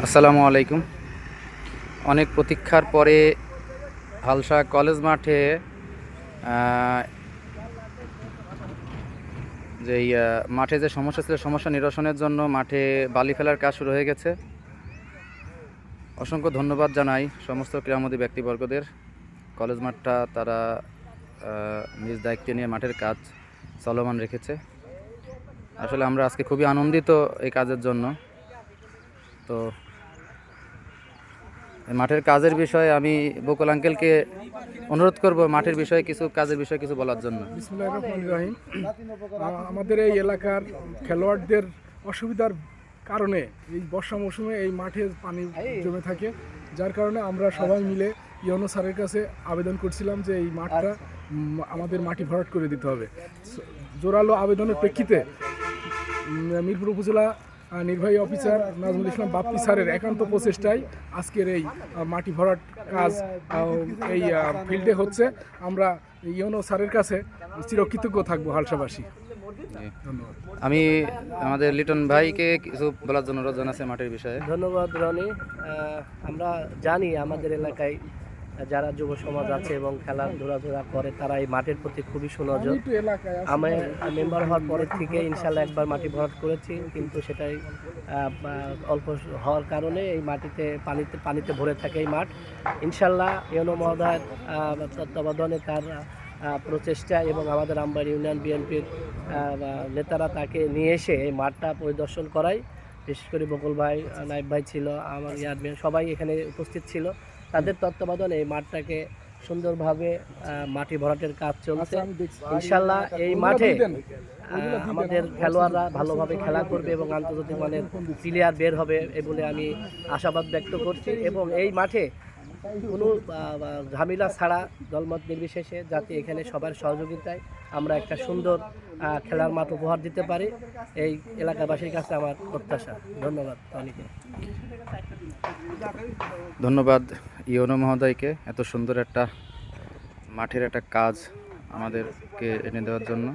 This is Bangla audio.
আসসালামু আলাইকুম। অনেক প্রতীক্ষার পরে হালসা কলেজ মাঠে যেই মাঠে যে সমস্যা ছিল, সমস্যা নিরসনের জন্য মাঠে বালি ফেলার কাজ শুরু হয়ে গেছে। অসংখ্য ধন্যবাদ জানাই সমস্ত ক্রীড়ামোদী ব্যক্তিবর্গদের। কলেজ মাঠটা তারা নিজ দায়িত্বে নিয়ে মাঠের কাজ চলমান রেখেছে। আসলে আমরা আজকে খুবই আনন্দিত এই কাজের জন্য। তো মাঠের কাজের বিষয়ে আমি বকুল আঙ্কেলকে অনুরোধ করব মাঠের বিষয়ে কাজের বিষয়ে কিছু বলার জন্য। বিসমিল্লাহির রহমানির রহিম। আমাদের এই এলাকার খেলোয়াড়দের অসুবিধার কারণে এই বর্ষা মৌসুমে এই মাঠে পানি জমে থাকে, যার কারণে আমরা সবাই মিলে ইউনো স্যারের কাছে আবেদন করছিলাম যে এই মাঠটা আমাদের মাটি ভরাট করে দিতে হবে। জোরালো আবেদনের প্রেক্ষিতে মিরপুর উপজেলা নির্বাহী অফিসার নাজমুল ইসলাম বাপ্পি স্যারের একান্ত প্রচেষ্টায় আজকের এই মাটি ভরাট কাজ এই ফিল্ডে হচ্ছে। আমরা ইউনো স্যারের কাছে চিরকৃতজ্ঞ থাকবো হালসাবাসী। ধন্যবাদ। আমি আমাদের লিটন ভাইকে কিছু বলার জন্য অনুরোধ জানাচ্ছি মাঠের বিষয়ে। ধন্যবাদ রনি। আমরা জানি আমাদের এলাকায় যারা যুব সমাজ আছে এবং খেলাধুলা করে তারা এই মাঠের প্রতি খুবই সুনজর। আমি মেম্বার হওয়ার পরের থেকে ইনশাল্লাহ একবার মাটি ভরাট করেছি, কিন্তু সেটাই অল্প হওয়ার কারণে এই পানিতে ভরে থাকে এই মাঠ। ইনশাল্লাহ ইউনো মহোদয়ের তত্ত্বাবধানে তার প্রচেষ্টা এবং আমাদের আমবাড়ি ইউনিয়ন বিএনপির নেতারা তাকে নিয়ে এসে এই মাঠটা পরিদর্শন করায়। বিশেষ করে বকুল ভাই, নাইব ভাই ছিল, আমার ইয়ারম্যান সবাই এখানে উপস্থিত ছিল। তাদের তত্ত্বাবধানে এই মাঠটাকে সুন্দরভাবে মাটি ভরাটের কাজ চলছে। ইনশাল্লাহ এই মাঠে আমাদের খেলোয়াড়রা ভালোভাবে খেলা করবে এবং আন্তর্জাতিক মানের প্লেয়ার বের হবে বলে আমি আশাবাদ ব্যক্ত করছি। এবং এই মাঠে কোনো ঝামেলা ছাড়া দলমত নির্বিশেষে যাতে এখানে সবার সহযোগিতায় আমরা একটা সুন্দর খেলার মাঠ উপহার দিতে পারি, এই এলাকাবাসীর কাছে আমার প্রত্যাশা। ধন্যবাদ অনেকে। ধন্যবাদ ইউনো মহোদয়কে এত সুন্দর একটা মাঠের একটা কাজ আমাদেরকে এনে দেওয়ার জন্য।